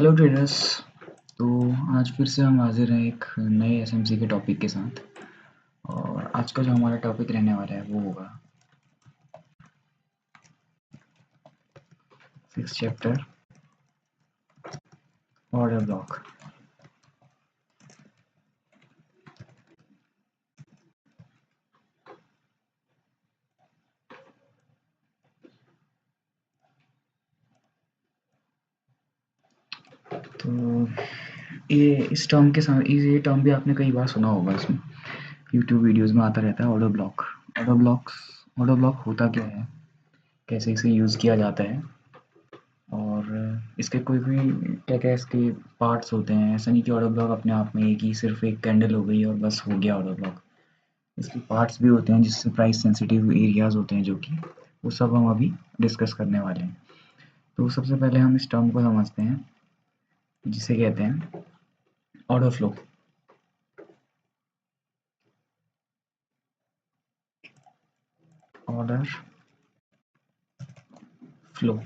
Hello traders. तो आज फिर से हम हाजिर हैं एक नए एसएमसी के टॉपिक के साथ। और आज का जो हमारा टॉपिक रहने वाला है वो होगा 6th चैप्टर, ऑर्डर ब्लॉक। तो ये इस टर्म के साथ ये टर्म भी आपने कई बार सुना होगा, इसमें यूट्यूब वीडियोस में आता रहता है ऑर्डर ब्लॉक। ऑर्डर ब्लॉक होता क्या है, कैसे इसे यूज़ किया जाता है, और इसके कोई भी क्या क्या इसके पार्ट्स होते हैं। ऐसा नहीं कि ऑर्डर ब्लॉक अपने आप में एक ही सिर्फ एक कैंडल हो गई और बस हो गया ऑर्डर ब्लॉक। इसके पार्ट्स भी होते हैं जिससे प्राइस सेंसिटिव एरियाज होते हैं, जो कि वो सब हम अभी डिस्कस करने वाले हैं। तो सबसे पहले हम इस टर्म को समझते हैं जिसे कहते हैं order flow. Order flow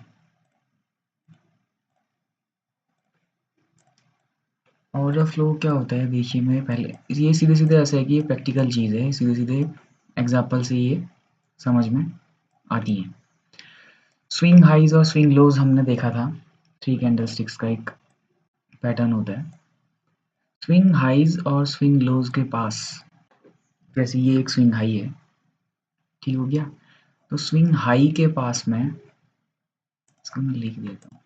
order flow क्या होता है, देखिए मैं पहले ये सीधे सीधे ऐसा है कि ये प्रैक्टिकल चीज़ है, सीधे सीधे एग्जाम्पल से ये समझ में आती है। स्विंग हाइज और स्विंग लोज हमने देखा था, थ्री कैंडल स्टिक्स का एक पैटर्न होता है। स्विंग हाइज और स्विंग लोज के पास, जैसे ये एक स्विंग हाई है, ठीक हो गया। तो स्विंग हाई के पास में, इसको मैं लिख देता हूँ,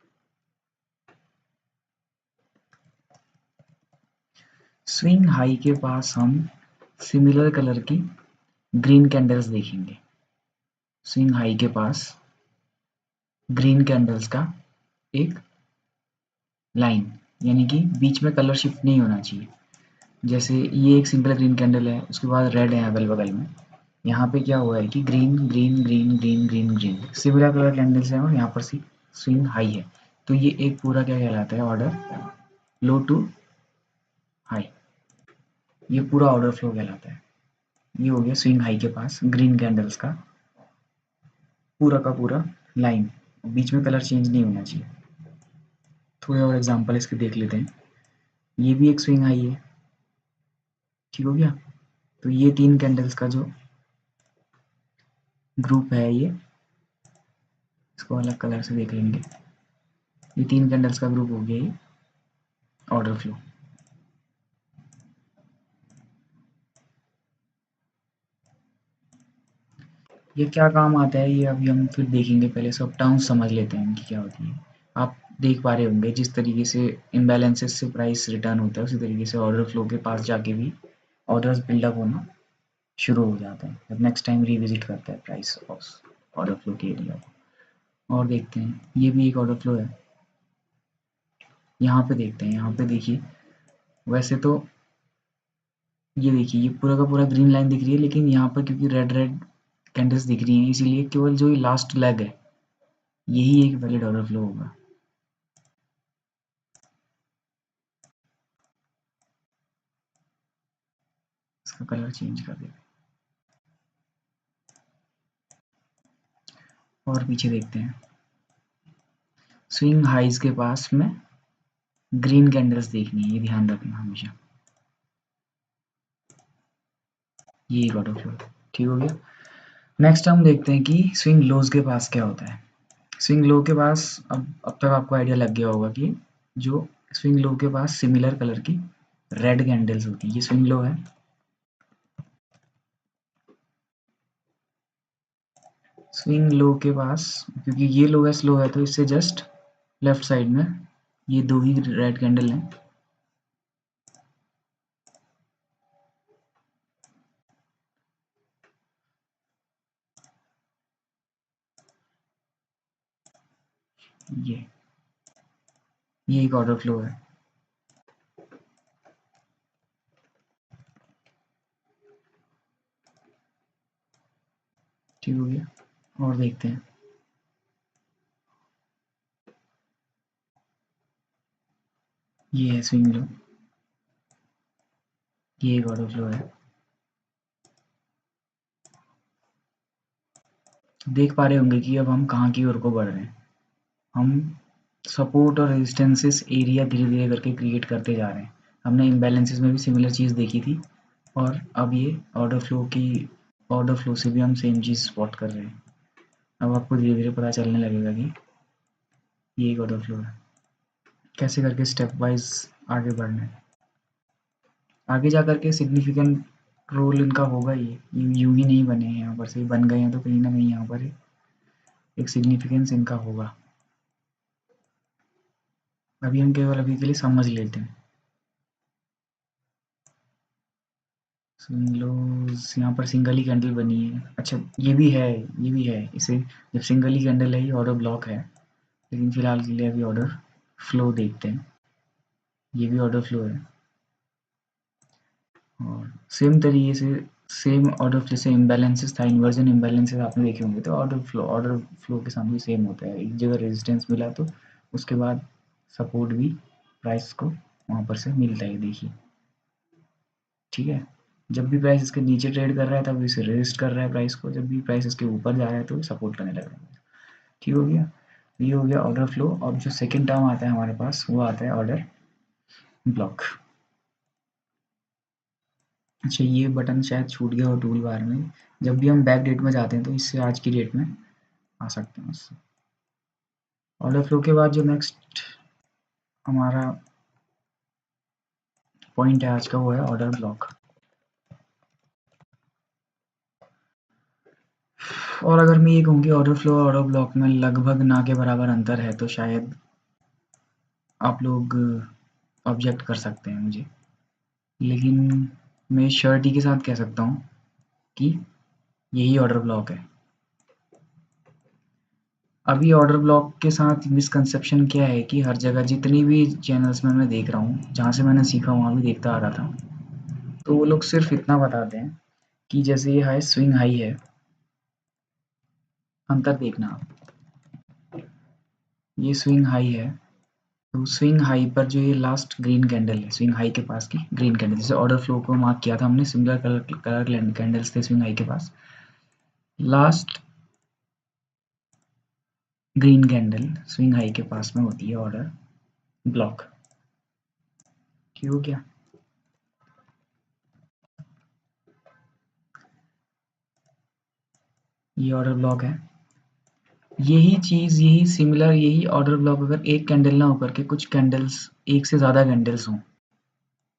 स्विंग हाई के पास हम सिमिलर कलर की ग्रीन कैंडल्स देखेंगे। स्विंग हाई के पास ग्रीन कैंडल्स का एक लाइन, यानी कि बीच में कलर शिफ्ट नहीं होना चाहिए। जैसे ये एक सिंगल ग्रीन कैंडल है, उसके बाद रेड है अगल बगल में। यहाँ पे क्या हुआ है कि green green green green green green similar colour candles हैं, और यहाँ पर सी स्विंग हाई है। तो ये एक पूरा क्या कहलाता है, ऑर्डर लो टू हाई। ये पूरा ऑर्डर फ्लो कहलाता है। ये हो गया स्विंग हाई के पास ग्रीन कैंडल्स का पूरा लाइन, बीच में कलर चेंज नहीं होना चाहिए। थोड़े और एग्जांपल इसके देख लेते हैं। ये भी एक स्विंग हाई है, ठीक हो गया। तो ये तीन कैंडल्स का जो ग्रुप है, ये इसको अलग कलर से देख लेंगे। ये तीन कैंडल्स का ग्रुप हो गया ये ऑर्डर फ्लो। ये क्या काम आता है ये अभी हम फिर देखेंगे, पहले सब टर्म्स समझ लेते हैं इनकी क्या होती है। आप देख पा रहे होंगे जिस तरीके से इम्बैलेंसेस से प्राइस रिटर्न होता है, उसी तरीके से ऑर्डर फ्लो के पास जाके भी ऑर्डर्स बिल्डअप होना शुरू हो जाते हैं जब नेक्स्ट टाइम रिविजिट करता है प्राइस ऑर्डर फ्लो के एरिया को। और देखते हैं, ये भी एक ऑर्डर फ्लो है। यहाँ पे देखते हैं, यहाँ पे देखिए, वैसे तो ये देखिए ये पूरा का पूरा ग्रीन लाइन दिख रही है, लेकिन यहाँ पर क्योंकि रेड रेड कैंडल्स दिख रही हैं, इसीलिए केवल जो ये लास्ट लेग है यही एक वैलिड ऑर्डर फ्लो होगा। इसका कलर चेंज कर देते हैं और पीछे देखते हैं। स्विंग हाइज के पास में ग्रीन कैंडल्स देखनी है, ये ध्यान रखना हमेशा। ये एक ऑर्डर फ्लो, ठीक हो गया। नेक्स्ट हम देखते हैं कि स्विंग लोज के पास क्या होता है। स्विंग लो के पास, अब तक आपको आइडिया लग गया होगा कि जो स्विंग लो के पास सिमिलर कलर की रेड कैंडल्स होती है, ये स्विंग लो है। स्विंग लो के पास, क्योंकि ये लोएस्ट लो है तो इससे जस्ट लेफ्ट साइड में ये दो ही रेड कैंडल हैं। ये ये एक ऑर्डर फ्लो है, ठीक हो गया। और देखते हैं, ये है स्विंग लो, ये एक ऑर्डर फ्लो है। देख पा रहे होंगे कि अब हम कहाँ की ओर को बढ़ रहे हैं। हम सपोर्ट और रेजिस्टेंसेस एरिया धीरे धीरे करके क्रिएट करते जा रहे हैं। हमने इम्बैलेंसेस में भी सिमिलर चीज़ देखी थी और अब ये ऑर्डर फ्लो से भी हम सेम चीज़ स्पॉट कर रहे हैं। अब आपको धीरे धीरे पता चलने लगेगा कि ये एक ऑर्डर फ्लो है, कैसे करके स्टेप वाइज आगे बढ़ना है। आगे जा करके सिग्निफिकेंट रोल इनका होगा, ये यूं ही नहीं बने हैं, यहाँ पर से बन गए हैं तो कहीं ना कहीं यहाँ पर एक सिग्निफिकेंस इनका होगा। अभी हम केवल अभी के लिए समझ लेते हैं। सिंगलोज यहाँ पर सिंगल ही कैंडल बनी है। अच्छा ये भी है, ये भी है। इसे जब सिंगल ही कैंडल है ये ऑर्डर ब्लॉक है, लेकिन फिलहाल के लिए अभी ऑर्डर फ्लो देखते हैं। ये भी ऑर्डर फ्लो है और सेम तरीके से सेम ऑर्डर जैसे इम्बैलेंसेस था, इन्वर्जन इम्बैलेंसेस आपने देखे होंगे, तो ऑर्डर फ्लो के साथ भी सेम होता है। एक जगह रेजिस्टेंस मिला तो उसके बाद सपोर्ट भी प्राइस को वहाँ पर से मिलता है, देखिए ठीक है। जब भी प्राइस इसके नीचे ट्रेड कर रहा है तब इसे रेजिस्ट कर रहा है प्राइस को, जब भी प्राइस इसके ऊपर जा रहा है तो सपोर्ट करने लग रहा है। ठीक हो गया, ये हो गया ऑर्डर फ्लो। अब जो सेकेंड टर्म आता है हमारे पास वो आता है ऑर्डर ब्लॉक। अच्छा ये बटन शायद छूट गया हो टूल बार में, जब भी हम बैक डेट में जाते हैं तो इससे आज की डेट में आ सकते हैं उससे। ऑर्डर फ्लो के बाद जो नेक्स्ट हमारा पॉइंट है आज का वो है ऑर्डर ब्लॉक। और अगर मैं ये कहूँ कि ऑर्डर फ्लो और ऑर्डर ब्लॉक में लगभग ना के बराबर अंतर है तो शायद आप लोग ऑब्जेक्ट कर सकते हैं मुझे, लेकिन मैं श्योरिटी के साथ कह सकता हूँ कि यही ऑर्डर ब्लॉक है। अभी ऑर्डर ब्लॉक के साथ मिसकंसेप्शन क्या है कि हर जगह जितनी भी चैनल्स में मैं देख रहा हूँ, जहाँ से मैंने सीखा वहाँ भी देखता आ रहा था, तो वो लोग सिर्फ इतना बताते हैं कि जैसे ये हाई स्विंग हाई है, अंतर देखना आप, ये स्विंग हाई है तो स्विंग हाई पर जो ये लास्ट ग्रीन कैंडल है, स्विंग हाई के पास की ग्रीन कैंडल, जैसे ऑर्डर फ्लो को मार्क किया था हमने, सिमिलर कलर कैंडल्स थे स्विंग हाई के पास, last green candle swing high के पास में होती है ऑर्डर ब्लॉक। ठीक हो गया, ये ऑर्डर ब्लॉक है। यही चीज, यही सिमिलर, यही ऑर्डर ब्लॉक अगर एक कैंडल ना होकर के कुछ कैंडल्स, एक से ज्यादा कैंडल्स हों,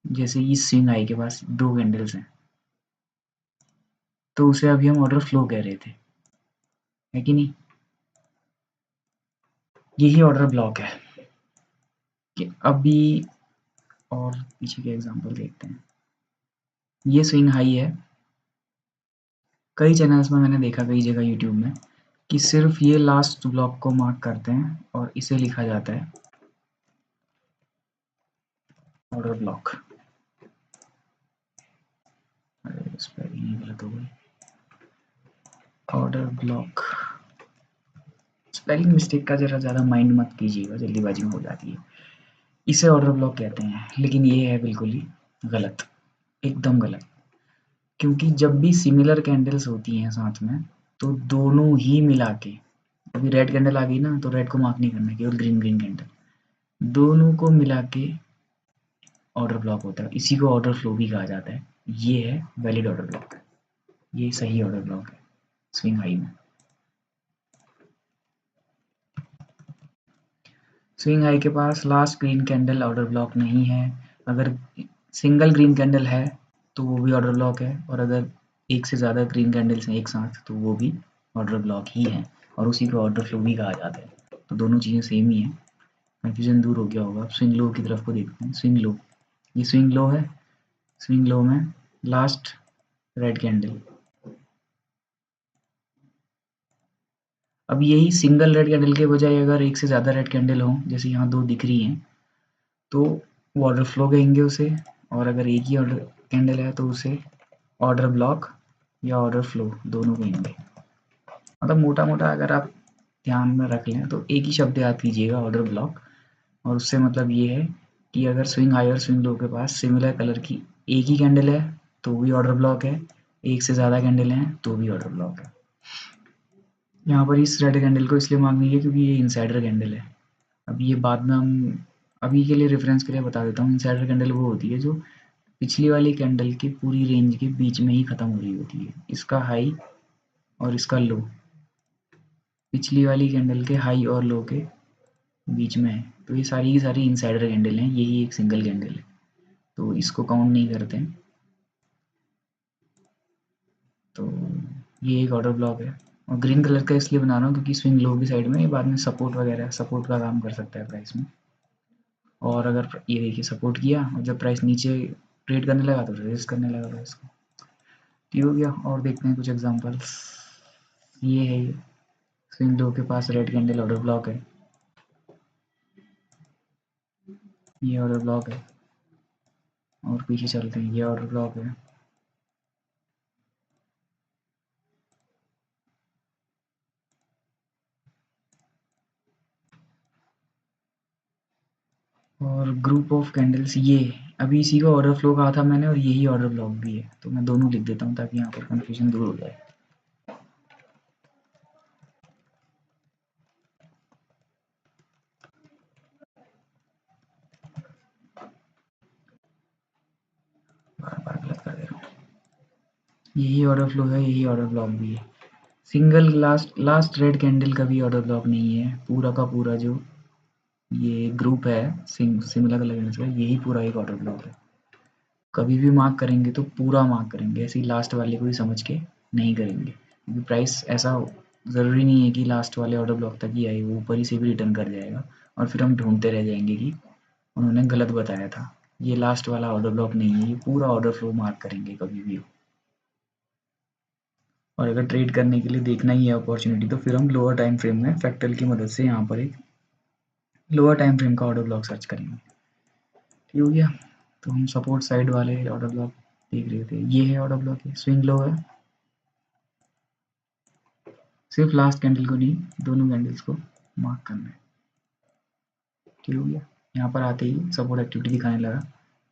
जैसे इस स्विंग हाई के पास दो कैंडल्स हैं, तो उसे अभी हम ऑर्डर फ्लो कह रहे थे, है कि नहीं। यही ऑर्डर ब्लॉक है कि अभी, और पीछे के एग्जांपल देखते हैं। ये स्विंग हाई है, कई चैनल्स में मैंने देखा, कई जगह यूट्यूब में, कि सिर्फ ये लास्ट ब्लॉक को मार्क करते हैं और इसे लिखा जाता है ऑर्डर ब्लॉक। अरे स्पेलिंग गलत हो गई, ऑर्डर ब्लॉक। स्पेलिंग मिस्टेक का जरा ज़्यादा माइंड मत कीजिएगा, जल्दीबाजी में हो जाती है। इसे ऑर्डर ब्लॉक कहते हैं, लेकिन ये है बिल्कुल ही गलत, एकदम गलत। क्योंकि जब भी सिमिलर कैंडल्स होती हैं साथ में, तो दोनों ही मिला के, अभी रेड कैंडल आ गई ना तो रेड को मार्क नहीं करना, केवल ग्रीन ग्रीन कैंडल, दोनों को मिला के ऑर्डर ब्लॉक होता है। इसी को ऑर्डर फ्लो भी कहा जाता है। ये है वैलिड ऑर्डर ब्लॉक, ये सही ऑर्डर ब्लॉक है स्विंग हाई में। स्विंग हाई के पास last green candle order block नहीं है। अगर सिंगल ग्रीन कैंडल है तो वो भी ऑर्डर ब्लॉक है, और अगर एक से ज़्यादा ग्रीन कैंडल्स हैं एक साथ तो वो भी ऑर्डर ब्लॉक ही है, और उसी को ऑर्डर फ्लो भी कहा जाता है। तो दोनों चीज़ें सेम ही हैं, कन्फ्यूजन दूर हो गया होगा। अब स्विंग लो की तरफ को देखते हैं। स्विंग लो, ये स्विंग लो है, स्विंग लो में लास्ट रेड कैंडल, अब यही सिंगल रेड कैंडल के बजाय अगर एक से ज़्यादा रेड कैंडल हो, जैसे यहाँ दो दिख रही हैं, तो वो ऑर्डर फ्लो कहेंगे उसे, और अगर एक ही ऑर्डर कैंडल है तो उसे ऑर्डर ब्लॉक या ऑर्डर फ्लो दोनों कहेंगे। मतलब मोटा मोटा अगर आप ध्यान में रख लें तो एक ही शब्द याद कीजिएगा, ऑर्डर ब्लॉक। और उससे मतलब ये है कि अगर स्विंग हाई और स्विंग लो के पास सिमिलर कलर की एक ही कैंडल है तो भी ऑर्डर ब्लॉक है, एक से ज़्यादा कैंडल हैं तो भी ऑर्डर ब्लॉक है। यहाँ पर इस रेड कैंडल को इसलिए मार्क नहीं है क्योंकि ये इनसाइडर कैंडल है, अब ये बाद में हम अभी के लिए रेफरेंस के लिए बता देता हूँ। इनसाइडर कैंडल वो होती है जो पिछली वाली कैंडल की पूरी रेंज के बीच में ही खत्म हो रही होती है। इसका हाई और इसका लो पिछली वाली कैंडल के हाई और लो के बीच में है, तो ये सारी की सारी इनसाइडर कैंडल हैं। यही एक सिंगल कैंडल है, तो इसको काउंट नहीं करते हैं। तो ये एक ऑर्डर ब्लॉक है, और ग्रीन कलर का इसलिए बना रहा हूँ क्योंकि स्विंग लो की साइड में ये बाद में सपोर्ट वगैरह सपोर्ट का काम कर सकता है प्राइस में। और अगर ये देखिए सपोर्ट किया और जब प्राइस नीचे ट्रेड करने लगा तो रेस करने लगा प्राइस को। ठीक हो गया। और देखते हैं कुछ एग्जांपल्स। ये है स्विंग लो के पास रेड कैंडल ऑर्डर ब्लॉक है, ये ऑर्डर ब्लॉक है। और पीछे चलते हैं, ये ऑर्डर ब्लॉक है। और ग्रुप ऑफ कैंडल्स ये अभी इसी का ऑर्डर फ्लो कहा था मैंने, और यही ऑर्डर ब्लॉक भी है, तो मैं दोनों लिख देता हूँ ताकि यहाँ पर कंफ्यूजन दूर हो जाए। बार बार गलत कर दे रहा हूँ। यही ऑर्डर फ्लो है, यही ऑर्डर ब्लॉक भी है। सिंगल लास्ट रेड कैंडल का भी ऑर्डर ब्लॉक नहीं है। पूरा का पूरा जो ये ग्रुप है सिमिलर कलर का, यही पूरा एक ऑर्डर ब्लॉक है। कभी भी मार्क करेंगे तो पूरा मार्क करेंगे, ऐसे ही लास्ट वाले को ही समझ के नहीं करेंगे, क्योंकि प्राइस ऐसा ज़रूरी नहीं है कि लास्ट वाले ऑर्डर ब्लॉक तक ही आए, वो ऊपर ही से भी रिटर्न कर जाएगा और फिर हम ढूंढते रह जाएंगे कि उन्होंने गलत बताया था। ये लास्ट वाला ऑर्डर ब्लॉक नहीं है, ये पूरा ऑर्डर फ्लो मार्क करेंगे कभी भी। और अगर ट्रेड करने के लिए देखना ही है अपॉर्चुनिटी, तो फिर हम लोअर टाइम फ्रेम में फ्रैक्टल की मदद से यहाँ पर एक लोअर टाइम फ्रेम का ऑर्डर ब्लॉक सर्च करेंगे। ठीक हो गया। तो हम सपोर्ट साइड वाले ऑर्डर ब्लॉक देख रहे थे, ये है ऑर्डर ब्लॉक, है स्विंग लो है। सिर्फ लास्ट कैंडल को नहीं, दोनों कैंडल्स को मार्क करना है। ठीक हो गया। यहाँ पर आते ही सपोर्ट एक्टिविटी दिखाने लगा,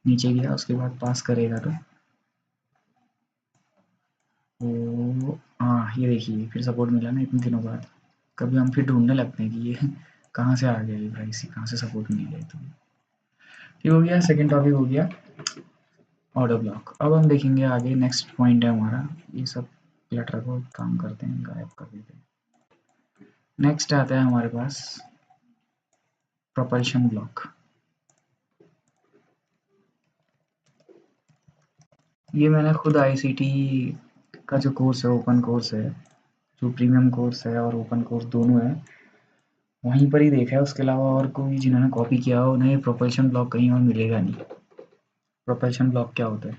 नीचे गया, उसके बाद पास करेगा तो वो हाँ ये देखिए फिर सपोर्ट मिला ना इतने दिनों बाद। कभी हम फिर ढूंढने लगते हैं कि ये कहाँ से आ गया, ये प्राइस कहाँ से सपोर्ट मिल गया। तो ठीक हो गया। सेकंड टॉपिक हो गया ऑर्डर ब्लॉक। अब हम देखेंगे आगे, नेक्स्ट पॉइंट है हमारा, ये सब क्लटर को काम करते हैं, गायब कर देते हैं। नेक्स्ट आता है हमारे पास प्रोपल्शन ब्लॉक। ये मैंने खुद आईसीटी का जो कोर्स है, ओपन कोर्स है, जो प्रीमियम कोर्स है और ओपन कोर्स दोनों है, वहीं पर ही देखा है। उसके अलावा और कोई जिन्होंने कॉपी किया हो उन्हें प्रोपल्शन ब्लॉक कहीं और मिलेगा नहीं। प्रोपल्शन ब्लॉक क्या होता है?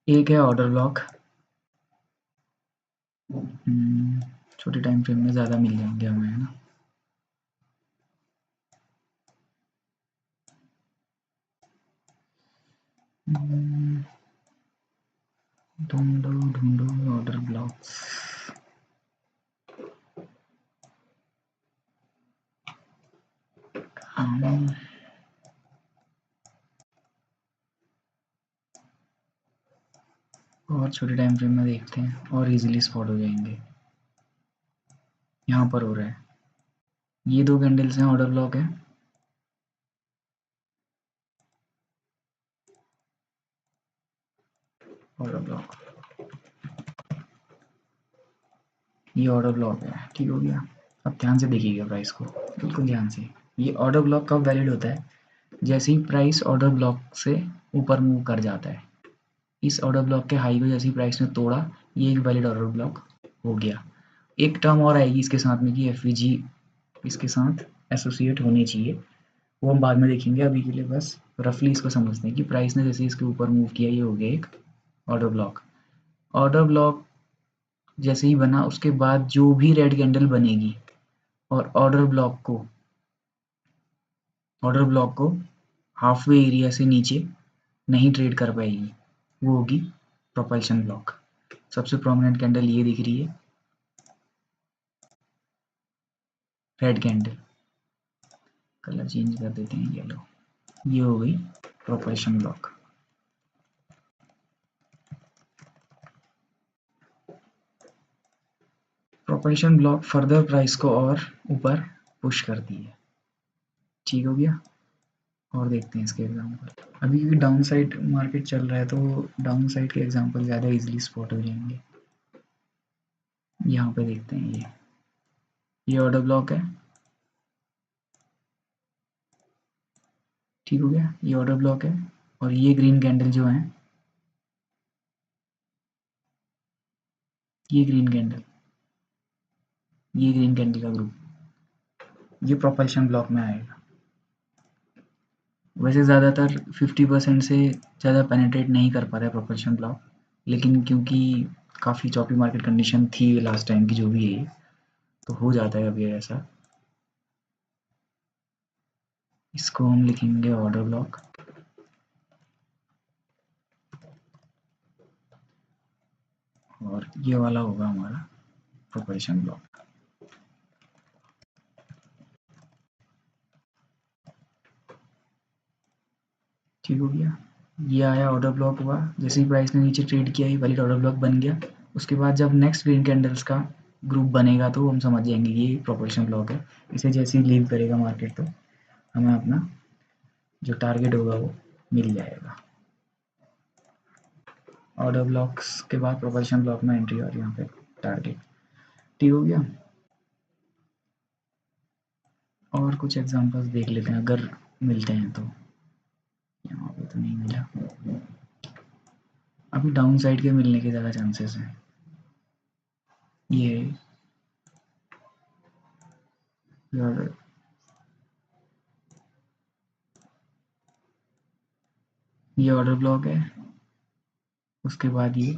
एक है ऑर्डर ब्लॉक, छोटे टाइम फ्रेम में ज़्यादा मिल जाएंगे हमें, है ना। ढूंढो ढूंढो ऑर्डर ब्लॉक्स। और छोटे टाइम फ्रेम में देखते हैं और इजीली स्पॉट हो जाएंगे। यहाँ पर हो रहा है, ये दो कैंडल्स हैं, ऑर्डर ब्लॉक है। ऑर्डर ब्लॉक, ये ऑर्डर ब्लॉक है। ठीक हो गया। अब ध्यान से देखिएगा प्राइस को, बिल्कुल ध्यान से। ये ऑर्डर ब्लॉक कब वैलिड होता है? जैसे ही प्राइस ऑर्डर ब्लॉक से ऊपर मूव कर जाता है। इस ऑर्डर ब्लॉक के हाई को जैसे ही प्राइस ने तोड़ा, ये एक वैलिड ऑर्डर ब्लॉक हो गया। एक टर्म और आएगी इसके साथ में कि एफवीजी इसके साथ एसोसिएट होनी चाहिए, वो हम बाद में देखेंगे। अभी के लिए बस रफली इसको समझते हैं कि प्राइस ने जैसे इसके ऊपर मूव किया, ये हो गया एक ऑर्डर ब्लॉक। ऑर्डर ब्लॉक जैसे ही बना, उसके बाद जो भी रेड कैंडल बनेगी और ऑर्डर ब्लॉक को हाफवे एरिया से नीचे नहीं ट्रेड कर पाएगी, वो होगी प्रोपल्शन ब्लॉक। सबसे प्रोमिनेंट कैंडल ये दिख रही है, रेड कैंडल, कलर चेंज कर देते हैं, येलो। ये हो गई propulsion block. Propulsion block further price को और ऊपर पुश करती है। ठीक हो गया। और देखते हैं इसके एग्जांपल। अभी क्योंकि डाउन साइड मार्केट चल रहा है तो डाउन साइड के एग्जांपल ज़्यादा इजीली स्पॉट हो जाएंगे। यहाँ पे देखते हैं ये ऑर्डर ब्लॉक है। ठीक हो गया, ये ऑर्डर ब्लॉक है और ये ग्रीन कैंडल जो है, ये ग्रीन कैंडल, ये ग्रीन कैंडल का ग्रुप, ये प्रोपल्शन ब्लॉक में आएगा। वैसे ज़्यादातर 50% से ज़्यादा पेनिट्रेट नहीं कर पा रहा है प्रोपल्शन ब्लॉक, लेकिन क्योंकि काफ़ी चॉपी मार्केट कंडीशन थी लास्ट टाइम की जो भी है, तो हो जाता है अभी ऐसा। इसको हम लिखेंगे ऑर्डर ब्लॉक। और ये वाला होगा हमारा प्रोपल्शन ब्लॉक। ठीक हो गया, ये आया ऑर्डर ब्लॉक हुआ। जैसे ही प्राइस ने नीचे ट्रेड किया, ये वैलिड ऑर्डर ब्लॉक बन गया। उसके बाद जब नेक्स्ट ग्रीन कैंडल्स का ग्रुप बनेगा तो हम समझ जाएंगे ये प्रोपल्शन ब्लॉक है। इसे जैसे ही लीव करेगा मार्केट तो हमें अपना जो टारगेट होगा वो मिल जाएगा। ऑर्डर ब्लॉक्स के बाद प्रोपल्शन ब्लॉक में एंट्री और यहाँ पे टारगेट। ठीक हो गया। और कुछ एग्जांपल्स देख लेते हैं अगर मिलते हैं तो। यहाँ पे तो नहीं मिला। अभी डाउन साइड के मिलने के ज़्यादा चांसेस हैं। ये और ये ऑर्डर ब्लॉक है, उसके बाद ये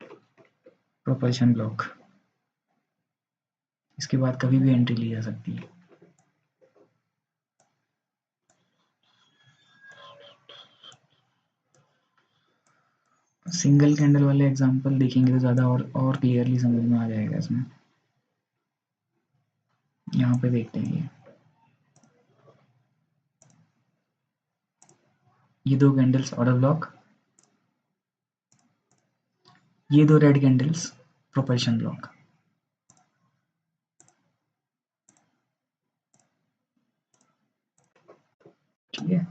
प्रोपल्शन ब्लॉक। इसके बाद कभी भी एंट्री ली जा सकती है। सिंगल कैंडल वाले एग्जांपल देखेंगे तो ज़्यादा और क्लियरली समझ में आ जाएगा इसमें। यहाँ पे देखते हैं ये दो कैंडल्स ऑर्डर ब्लॉक, ये दो रेड कैंडल्स प्रोपल्शन ब्लॉक। ठीक है,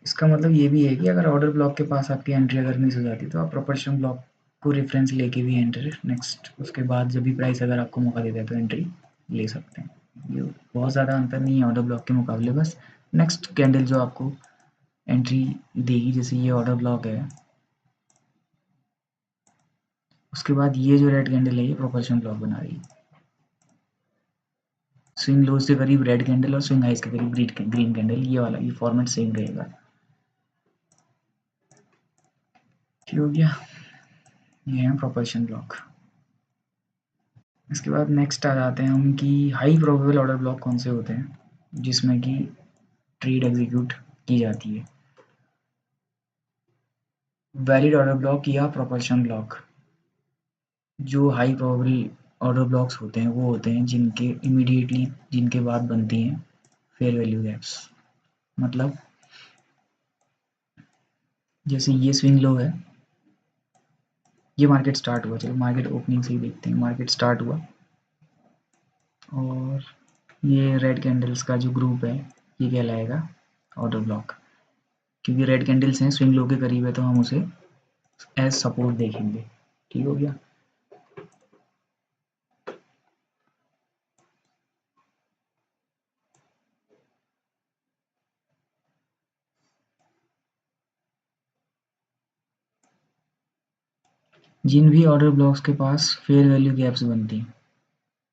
इसका मतलब ये भी है कि अगर ऑर्डर ब्लॉक के पास आपकी एंट्री अगर मिस हो जाती तो आप प्रोपल्शन ब्लॉक को रेफरेंस लेके भी एंट्री नेक्स्ट उसके बाद जब भी प्राइस अगर आपको मौका देता है तो एंट्री ले सकते हैं। ये बहुत ज़्यादा अंतर नहीं है ऑर्डर ब्लॉक के मुकाबले, बस नेक्स्ट कैंडल जो आपको एंट्री देगी, जैसे ये ऑर्डर ब्लॉक है, उसके बाद ये जो रेड कैंडल है ये प्रोपल्शन ब्लॉक बना रही है। स्विंग लो से करीब रेड कैंडल और स्विंग हाइस के करीब ग्रीन कैंडल, ये वाला ये फॉर्मेट सेम रहेगा। ठीक हो गया, ये है प्रोपल्शन ब्लॉक। इसके बाद नेक्स्ट आ जाते हैं हम कि हाई प्रोबेबल ऑर्डर ब्लॉक कौन से होते हैं जिसमें कि ट्रेड एग्जीक्यूट की जाती है। वैलिड ऑर्डर ब्लॉक या प्रोपल्शन ब्लॉक। जो हाई प्रोबेबल ऑर्डर ब्लॉक्स होते हैं वो होते हैं जिनके इमीडिएटली जिनके बाद बनती हैं फेयर वैल्यू गैप्स। मतलब जैसे ये स्विंग लो है, ये मार्केट स्टार्ट हुआ, चलो मार्केट ओपनिंग से ही देखते हैं। मार्केट स्टार्ट हुआ और ये रेड कैंडल्स का जो ग्रुप है ये कहलाएगा ऑर्डर ब्लॉक। क्योंकि रेड कैंडल्स हैं स्विंग लो के करीब है तो हम उसे एज सपोर्ट देखेंगे। ठीक हो गया। जिन भी ऑर्डर ब्लॉक्स के पास फेयर वैल्यू गैप्स बनती हैं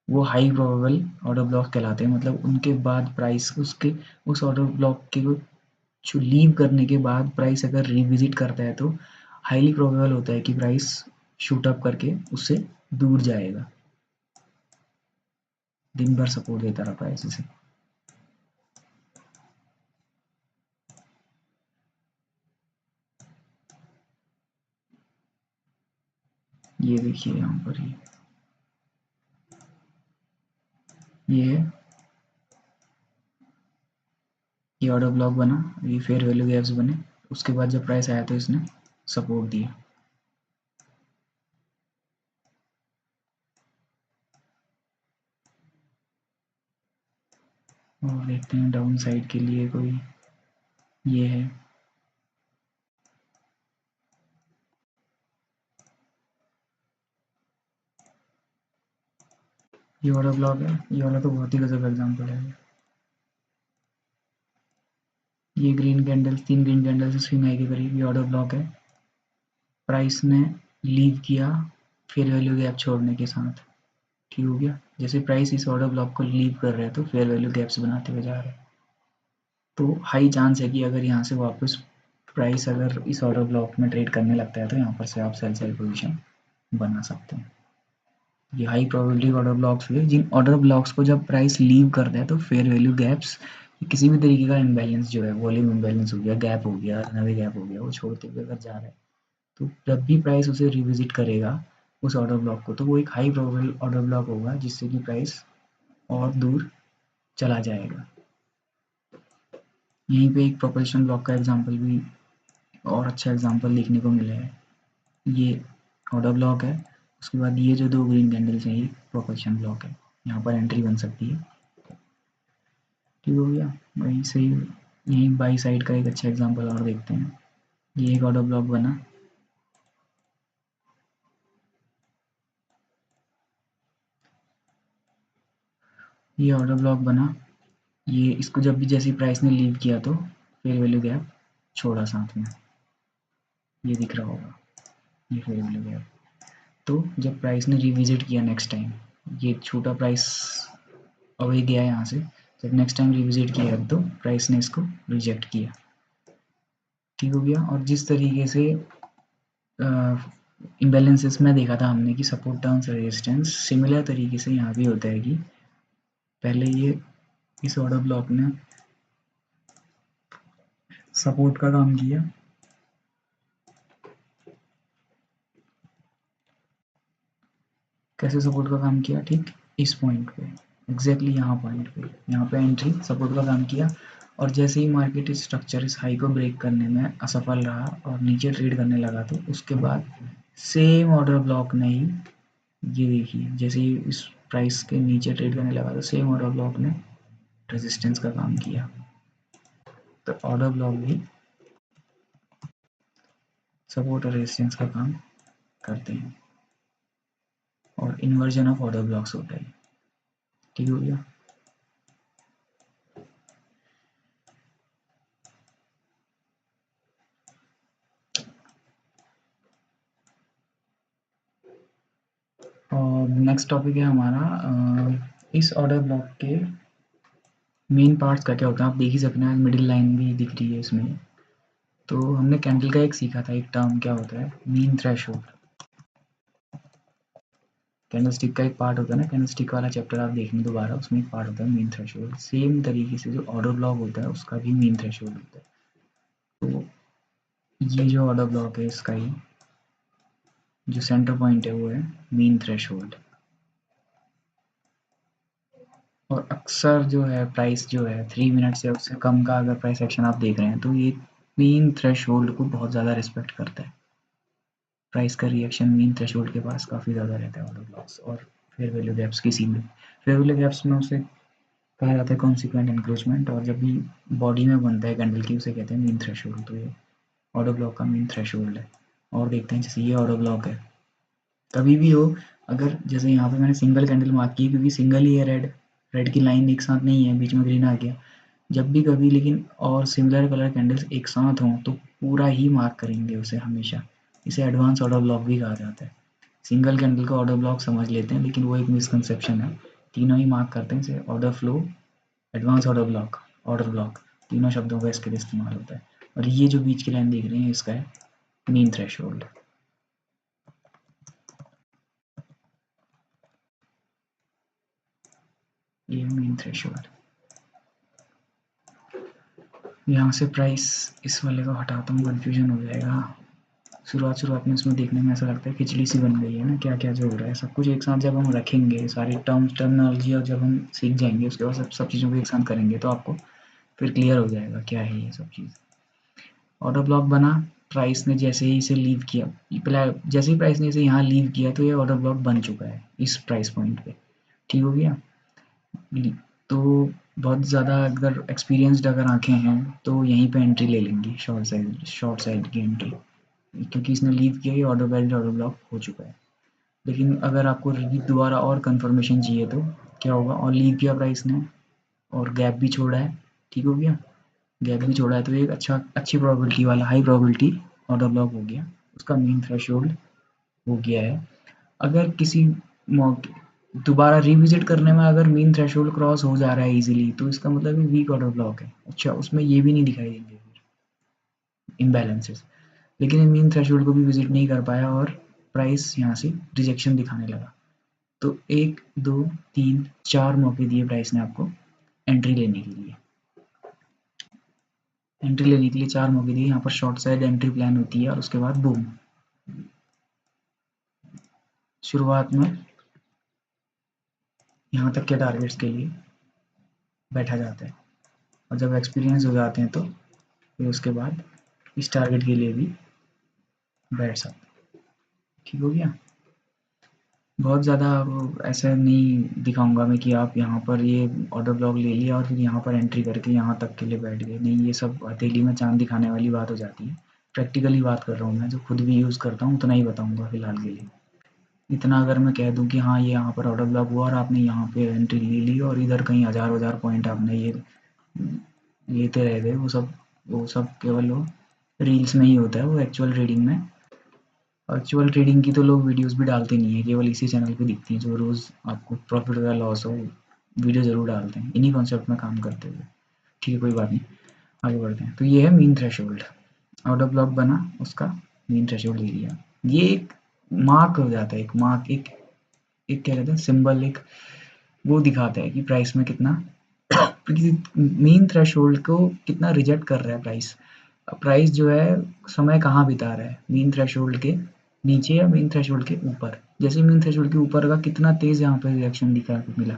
वो हाई प्रोबेबल ऑर्डर ब्लॉक कहलाते हैं। मतलब उनके बाद प्राइस उसके उस ऑर्डर ब्लॉक के जो लीव करने के बाद प्राइस अगर रिविजिट करता है तो हाईली प्रोबेबल होता है कि प्राइस शूट अप करके उससे दूर जाएगा। दिन भर सपोर्ट देता रहा प्राइस इसे। ये देखिए यहाँ पर ये है, ये ऑर्डर ब्लॉक बना, ये फेयर वैल्यू गैप्स बने, उसके बाद जब प्राइस आया तो इसने सपोर्ट दिया। और देखते हैं डाउन साइड के लिए कोई ये है, ये वाला ब्लॉक है, ये वाला तो बहुत ही गजब एग्जांपल है। ये ग्रीन कैंडल, 3 ग्रीन कैंडल से स्विंग हाई के करीब, ये ऑर्डर ब्लॉक है। प्राइस ने लीव किया फेयर वैल्यू गैप छोड़ने के साथ, ठीक हो गया। जैसे प्राइस इस ऑर्डर ब्लॉक को लीव कर रहा है तो फेयर वैल्यू गैप्स बनाते हुए जा रहा है, तो हाई चांस है कि अगर यहाँ से वापस प्राइस अगर इस ऑर्डर ब्लॉक में ट्रेड करने लगता है तो यहाँ पर से आप सेल साइड पोजीशन बना सकते हैं। ये हाई प्रोबेबिलिटी ऑर्डर ब्लॉक्स हुए, जिन ऑर्डर ब्लॉक्स को जब प्राइस लीव करता है तो फेयर वैल्यू गैप्स, किसी भी तरीके का इम्बैलेंस जो है, वॉल्यूम इम्बैलेंस हो गया, गैप हो गया, रनअवे गैप हो गया, वो छोड़ते हुए अगर जा रहा है तो जब भी प्राइस उसे रिविजिट करेगा उस ऑर्डर ब्लॉक को, तो वो एक हाई प्रोबेबल ऑर्डर ब्लॉक होगा जिससे कि प्राइस और दूर चला जाएगा। यहीं पे एक प्रोपल्शन ब्लॉक का एग्जांपल भी और अच्छा एग्जांपल देखने को मिला है। ये ऑर्डर ब्लॉक है, उसके बाद ये जो 2 ग्रीन कैंडल्स हैं ये प्रोपल्शन ब्लॉक है, यहाँ पर एंट्री बन सकती है, ठीक हो गया। वहीं से यहीं बाई साइड का एक अच्छा एग्जांपल और देखते हैं। ये एक ऑर्डर ब्लॉक बना, ये ऑर्डर ब्लॉक बना, ये इसको जब भी जैसी प्राइस ने लीव किया तो फेयर वैल्यू गैप छोड़ा साथ में, ये दिख रहा होगा, ये फेयर वैल्यू गैप। तो जब प्राइस ने रिविजिट किया नेक्स्ट टाइम, ये छोटा प्राइस अवे गया यहाँ से, जब नेक्स्ट टाइम रिविजिट किया तो प्राइस ने इसको रिजेक्ट किया, ठीक हो गया। और जिस तरीके से इम्बैलेंसेस में देखा था हमने कि सपोर्ट टर्न्स रेजिस्टेंस, सिमिलर तरीके से यहाँ भी होता है कि पहले ये इस ऑर्डर ब्लॉक ने सपोर्ट का काम किया, कैसे सपोर्ट का काम किया, ठीक इस पॉइंट पे, एग्जैक्टली यहाँ पॉइंट पे, यहाँ पे एंट्री सपोर्ट का काम किया, और जैसे ही मार्केट इस स्ट्रक्चर इस हाई को ब्रेक करने में असफल रहा और नीचे ट्रेड करने लगा तो उसके बाद सेम ऑर्डर ब्लॉक ने ही, ये देखिए जैसे ही इस प्राइस के नीचे ट्रेड करने लगा तो सेम ऑर्डर ब्लॉक ने रेजिस्टेंस का काम किया। तो ऑर्डर ब्लॉक भी सपोर्ट और रेजिस्टेंस का काम करते हैं, और इन्वर्जन ऑफ ऑर्डर ब्लॉक्स होता है, ठीक हो गया। और नेक्स्ट टॉपिक है हमारा इस ऑर्डर ब्लॉक के मेन पार्ट्स का क्या होता है, आप देख ही सकते हैं, मिडिल लाइन भी दिख रही है इसमें। तो हमने कैंडल का एक सीखा था, एक टर्म क्या होता है, मीन थ्रेशोल्ड। कैंडलस्टिक का एक पार्ट होता है ना, कैंडलस्टिक वाला चैप्टर आप देखने दोबारा, उसमें एक पार्ट होता है मीन थ्रेशोल्ड। सेम तरीके से जो ऑर्डर ब्लॉक होता है उसका भी मीन थ्रेशोल्ड होता है। तो ये जो ऑर्डर ब्लॉक है इसका ही जो सेंटर पॉइंट है वो है मीन थ्रेशोल्ड। और अक्सर जो है प्राइस जो है 3 मिनट से उससे कम का अगर प्राइस एक्शन आप देख रहे हैं तो ये मीन थ्रेशोल्ड को बहुत ज़्यादा रिस्पेक्ट करता है। प्राइस का रिएक्शन मीन थ्रेशोल्ड के पास काफ़ी ज़्यादा रहता है ऑर्डर ब्लॉक्स और फेयर वैल्यू गैप्स किसी में। फेयर वैल्यू गैप्स में उसे कहा जाता है कॉन्सिक्वेंट एनक्रोचमेंट, और जब भी बॉडी में बनता है कैंडल की उसे कहते हैं मीन थ्रेशोल्ड। तो ये ऑर्डर ब्लॉक का मीन थ्रेशोल्ड है। और देखते हैं जैसे ये ऑर्डर ब्लॉक है, कभी भी हो, अगर जैसे यहाँ पे मैंने सिंगल कैंडल मार्क की क्योंकि सिंगल ही है, रेड रेड की लाइन एक साथ नहीं है, बीच में ग्रीन आ गया। जब भी कभी लेकिन और सिमिलर कलर कैंडल्स एक साथ हों तो पूरा ही मार्क करेंगे उसे हमेशा। इसे एडवांस ऑर्डर ब्लॉक भी कहा जाता है। सिंगल कैंडल का ऑर्डर ब्लॉक समझ लेते हैं लेकिन वो एक मिसकंसेप्शन है, तीनों ही मार्क करते हैं। इसे order flow, advance order block, order block, तीनों शब्दों का इसके लिए इस्तेमाल होता है। और ये जो बीच की लाइन देख रहे हैं इसका है मीन थ्रेशोल्ड, ये मीन थ्रेशोल्ड। यहाँ से प्राइस इस वाले को हटाता हूँ, कन्फ्यूजन हो जाएगा। शुरुआत में इसमें देखने में ऐसा लगता है खिचड़ी सी बन गई है ना, क्या क्या जो हो रहा है सब कुछ एक साथ जब हम रखेंगे, सारी टर्म्स टर्मिनोलॉजी और जब हम सीख जाएंगे उसके बाद सब चीज़ों को एक साथ करेंगे तो आपको फिर क्लियर हो जाएगा क्या है ये सब चीज़। ऑर्डर ब्लॉक बना, प्राइस ने जैसे ही इसे लीव किया, जैसे ही प्राइस ने इसे यहाँ लीव किया तो ये ऑर्डर ब्लॉक बन चुका है इस प्राइस पॉइंट पे, ठीक हो गया। तो बहुत ज़्यादा अगर एक्सपीरियंस्ड अगर आंखें हैं तो यहीं पे एंट्री ले लेंगी, शॉर्ट साइड की एंट्री, क्योंकि इसने लीव किया, ये ऑर्डर वैलिड ऑर्डर ब्लॉक हो चुका है। लेकिन अगर आपको दोबारा और कंफर्मेशन चाहिए तो क्या होगा, और लीव किया प्राइस ने और गैप भी छोड़ा है, ठीक हो गया, गैप भी छोड़ा है तो एक अच्छी प्रोबेबिलिटी वाला हाई प्रोबेबिलिटी ऑर्डर ब्लॉक हो गया, उसका मीन थ्रेशोल्ड हो गया है। अगर किसी मौके दोबारा रिविजिट करने में अगर मीन थ्रेशोल्ड क्रॉस हो जा रहा है इजीली, तो इसका मतलब ये वीक ऑर्डर ब्लॉक है। अच्छा, उसमें ये भी नहीं दिखाई देंगे फिर इम्बैलेंसेस, लेकिन ये मीन थ्रेशोल्ड को भी विजिट नहीं कर पाया और प्राइस यहाँ से रिजेक्शन दिखाने लगा। तो 1, 2, 3, 4 मौके दिए प्राइस ने आपको एंट्री लेने के लिए। एंट्री लेने के लिए 4 मौके दिए, यहाँ पर शॉर्ट साइड एंट्री प्लान होती है और उसके बाद बूम, शुरुआत में यहाँ तक के टारगेट्स के लिए बैठा जाता है और जब एक्सपीरियंस हो जाते हैं तो फिर उसके बाद इस टारगेट के लिए भी बैठ सकते हैं। ठीक हो गया। बहुत ज़्यादा ऐसा नहीं दिखाऊंगा मैं कि आप यहाँ पर ये ऑर्डर ब्लॉक ले लिया और फिर यहाँ पर एंट्री करके यहाँ तक के लिए बैठ गए, नहीं, ये सब हथेली में चांद दिखाने वाली बात हो जाती है। प्रैक्टिकली बात कर रहा हूँ मैं, जो खुद भी यूज़ करता हूँ उतना ही बताऊँगा फिलहाल के लिए। इतना अगर मैं कह दूँ कि हाँ ये यहाँ पर ऑर्डर ब्लॉक हुआ और आपने यहाँ पे एंट्री ले ली और इधर कहीं हज़ार पॉइंट आपने ये लेते रह गए, वो सब केवल वो रील्स में ही होता है, वो एक्चुअल ट्रेडिंग की तो लोग वीडियोस भी डालते नहीं है, केवल इसी चैनल पे दिखती हैं जो रोज़ आपको प्रॉफिट या लॉस हो वीडियो ज़रूर डालते हैं इन्हीं कॉन्सेप्ट में काम करते हुए। ठीक है, कोई बात नहीं, आगे बढ़ते हैं। तो ये है मीन थ्रेशोल्ड, ऑर्डर ब्लॉक बना, उसका मीन थ्रेशोल्ड ले लिया, ये एक मार्क हो जाता है, एक मार्क, एक एक क्या कहते हैं सिंबल, एक वो दिखाता है कि प्राइस में कितना किसी मीन थ्रेशोल्ड को कितना रिजेक्ट कर रहा है प्राइस। प्राइस जो है समय कहाँ बिता रहा है, मीन थ्रेशोल्ड के नीचे या मीन थ्रेशोल्ड के ऊपर। जैसे मीन थ्रेशोल्ड के ऊपर का कितना तेज यहाँ पे रिजेक्शन दिखा मिला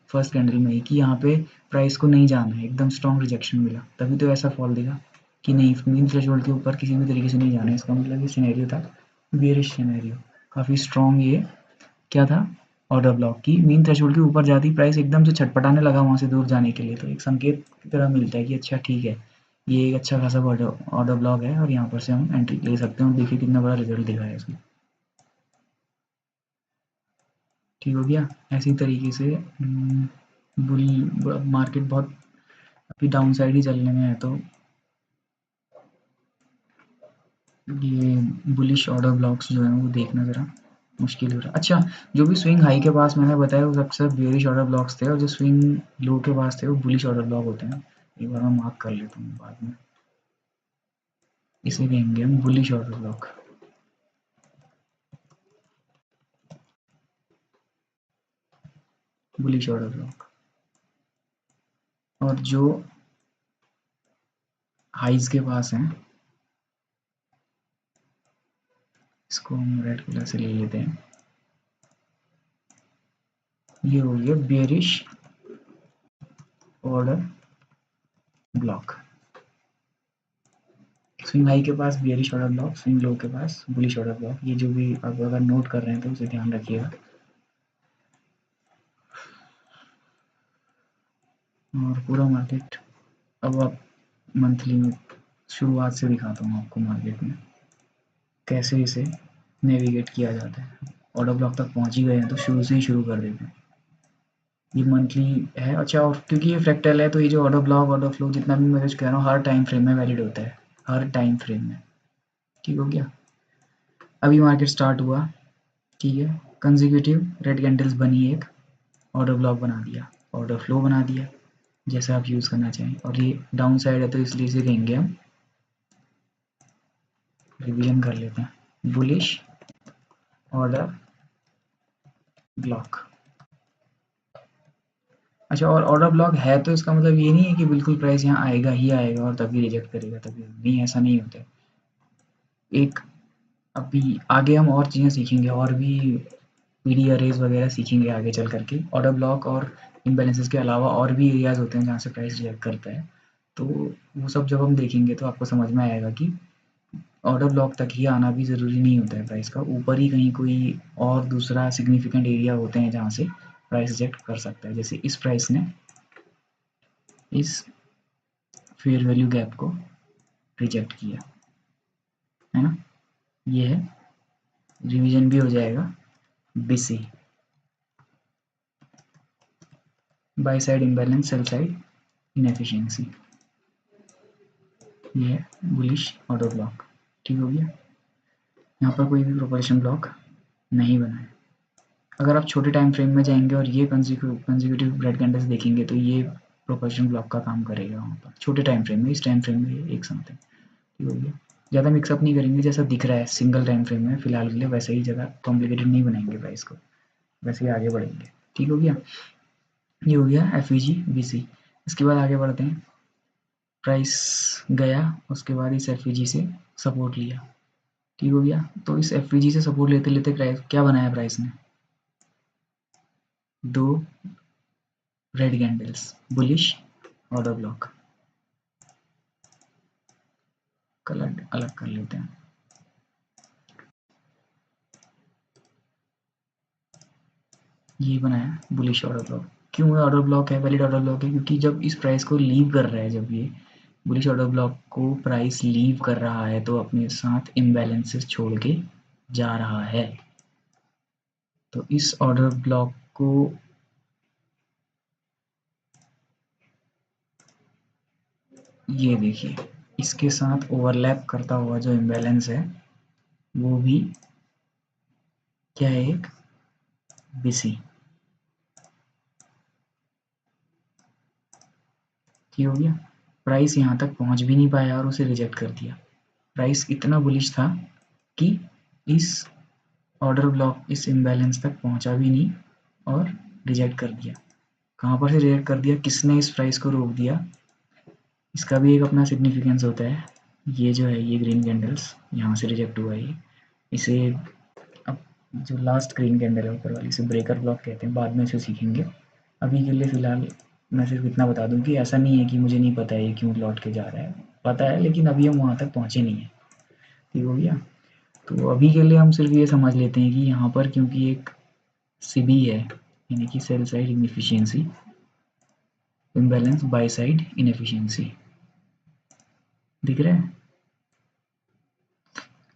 फर्स्ट कैंडल में ही, कि यहाँ पे प्राइस को नहीं जाना है, एकदम स्ट्रॉन्ग रिजेक्शन मिला, तभी तो ऐसा फॉल दिखा कि नहीं, मीन थ्रेशोल्ड के ऊपर किसी भी तरीके से नहीं जाना है। इसका मतलब ये सिनेरियो था बेयरिश सिनेरियो, काफ़ी स्ट्रॉन्ग ये क्या था, ऑर्डर ब्लॉक की मीन थ्रेशोल्ड के ऊपर जाती प्राइस एकदम से छटपटाने लगा वहाँ से दूर जाने के लिए, तो एक संकेत की तरह मिलता है कि अच्छा ठीक है, ये एक अच्छा खासा ऑर्डर ब्लॉक है और यहाँ पर से हम एंट्री ले सकते हैं और देखिए कितना बड़ा रिजल्ट दिखा है इसमें। ठीक हो गया। ऐसी तरीके से बुल मार्केट बहुत अभी डाउन साइड ही चलने में है, तो ये बुलिश ऑर्डर ब्लॉक्स जो हैं वो देखना ज़रा मुश्किल हो रहा है। अच्छा, जो भी स्विंग हाई के पास मैंने बताया वो अक्सर बेयरिश ऑर्डर ब्लॉक्स थे और जो स्विंग लो के पास थे वो बुलिश ऑर्डर ब्लॉक होते हैं। एक बार मैं मार्क कर लेता हूँ बाद में, इसे कहेंगे हम bullish order block. Bullish order block और जो हाइज के पास हैं इसको हम रेड कलर से ले लेते हैं, ये हो गया bearish order block. Swing high के पास bearish order block, swing low के पास बुलिश ऑर्डर ब्लॉक। ये जो भी आप अगर नोट कर रहे हैं तो उसे ध्यान रखिएगा। और पूरा मार्केट अब आप मंथली में शुरुआत से दिखाता हूँ आपको मार्केट में कैसे इसे नेविगेट किया जाता है। ऑर्डर ब्लॉक तक पहुँच ही गए हैं तो शुरू से ही शुरू कर देते हैं। ये मंथली है। अच्छा, और क्योंकि ये फ्रैक्टल है तो ये जो ऑर्डर ब्लॉक ऑर्डर फ्लो जितना भी मैं कुछ कह रहा हूँ हर टाइम फ्रेम में वैलिड होता है, हर टाइम फ्रेम में। ठीक हो गया। अभी मार्केट स्टार्ट हुआ, ठीक है, कंसेक्यूटिव रेड कैंडल्स बनी, एक ऑर्डर ब्लॉक बना दिया, ऑर्डर फ्लो बना दिया, जैसा आप यूज़ करना चाहें। और ये डाउन साइड है तो इसलिए इसे कहेंगे हम, रिवीजन कर लेते हैं, बुलिश ऑर्डर ब्लॉक। अच्छा, और ऑर्डर ब्लॉक है तो इसका मतलब ये नहीं है कि बिल्कुल प्राइस यहाँ आएगा ही आएगा और तभी रिजेक्ट करेगा, तभी नहीं, ऐसा नहीं होता है। एक अभी आगे हम और चीज़ें सीखेंगे और भी पीडी अरेज वगैरह सीखेंगे आगे चल करके। ऑर्डर ब्लॉक और इम्बैलेंसेस के अलावा और भी एरियाज होते हैं जहाँ से प्राइस रिजेक्ट करता है, तो वो सब जब हम देखेंगे तो आपको समझ में आएगा कि ऑर्डर ब्लॉक तक ही आना भी ज़रूरी नहीं होता है प्राइस का, ऊपर ही कहीं कोई और दूसरा सिग्निफिकेंट एरिया होते हैं जहाँ से प्राइस रिजेक्ट कर सकता है। जैसे इस प्राइस ने इस फेयर वैल्यू गैप को रिजेक्ट किया, है ना। ये है, रिवीजन भी हो जाएगा BC, by side imbalance, sell side inefficiency. ये है बुलिश ऑर्डर ब्लॉक, ठीक हो गया। यहाँ पर कोई भी प्रोपल्शन ब्लॉक नहीं बना है। अगर आप छोटे टाइम फ्रेम में जाएंगे और ये कंसेक्यूटिव रेड कैंडल्स देखेंगे तो ये प्रोपल्शन ब्लॉक का काम करेगा वहाँ पर, छोटे टाइम फ्रेम में। इस टाइम फ्रेम में एक साथ है, ठीक हो गया। ज़्यादा मिक्सअप नहीं करेंगे, जैसा दिख रहा है सिंगल टाइम फ्रेम में फिलहाल के लिए, वैसे ही ज़्यादा कॉम्प्लिकेटेड नहीं बनाएंगे प्राइस को, वैसे ही आगे बढ़ेंगे, ठीक हो गया। ये हो गया FEG BC। इसके बाद आगे बढ़ते हैं। प्राइस गया, उसके बाद इस FEG से सपोर्ट लिया, ठीक हो गया। तो इस FEG से सपोर्ट लेते लेते प्राइस क्या बनाया, प्राइस ने दो red candles, bullish order block. Colour अलग कर लेते हैं। ये बनाया बुलिश ऑर्डर ब्लॉक। क्यों ऑर्डर ब्लॉक है, वैलिड ऑर्डर ब्लॉक है, क्योंकि जब इस प्राइस को लीव कर रहा है, जब ये बुलिश ऑर्डर ब्लॉक को प्राइस लीव कर रहा है तो अपने साथ इम्बैलेंसेस छोड़ के जा रहा है। तो इस ऑर्डर ब्लॉक को ये देखिए, इसके साथ ओवरलैप करता हुआ जो इम्बैलेंस है वो भी क्या है, एक BC, ठीक हो गया। प्राइस यहाँ तक पहुँच भी नहीं पाया और उसे रिजेक्ट कर दिया। प्राइस इतना बुलिश था कि इस ऑर्डर ब्लॉक, इस इम्बैलेंस तक पहुँचा भी नहीं और रिजेक्ट कर दिया। कहाँ पर से रिजेक्ट कर दिया, किसने इस प्राइस को रोक दिया, इसका भी एक अपना सिग्निफिकेंस होता है। ये जो है, ये ग्रीन कैंडल्स यहाँ से रिजेक्ट हुआ है, इसे अब जो लास्ट ग्रीन कैंडल है ऊपर वाली, इसे ब्रेकर ब्लॉक कहते हैं, बाद में इसे सीखेंगे। अभी के लिए फ़िलहाल मैं सिर्फ इतना बता दूं कि ऐसा नहीं है कि मुझे नहीं पता है ये क्यों लौट के जा रहा है, पता है, लेकिन अभी हम वहाँ तक पहुँचे नहीं हैं, ठीक हो गया। तो अभी के लिए हम सिर्फ ये समझ लेते हैं कि यहाँ पर क्योंकि एक CB है, यानी कि sell side inefficiency, imbalance by side inefficiency, दिख रहा है।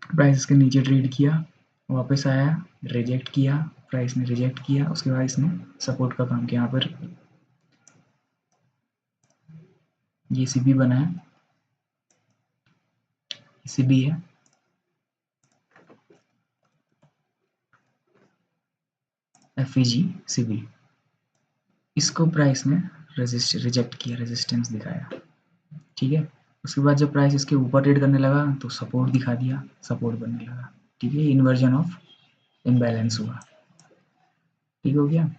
प्राइस के नीचे ट्रेड किया, वापस आया, रिजेक्ट किया, प्राइस ने रिजेक्ट किया, उसके बाद इसने सपोर्ट का काम किया। यहाँ पर ये CB बना है, CB है, FEG CB। इसको प्राइस ने रिजेक्ट किया, रेजिस्टेंस दिखाया, ठीक है। उसके बाद जब प्राइस इसके ऊपर ट्रेड करने लगा तो सपोर्ट दिखा दिया, सपोर्ट बनने लगा, ठीक है। इन्वर्जन ऑफ इम्बैलेंस हुआ, ठीक हो गया।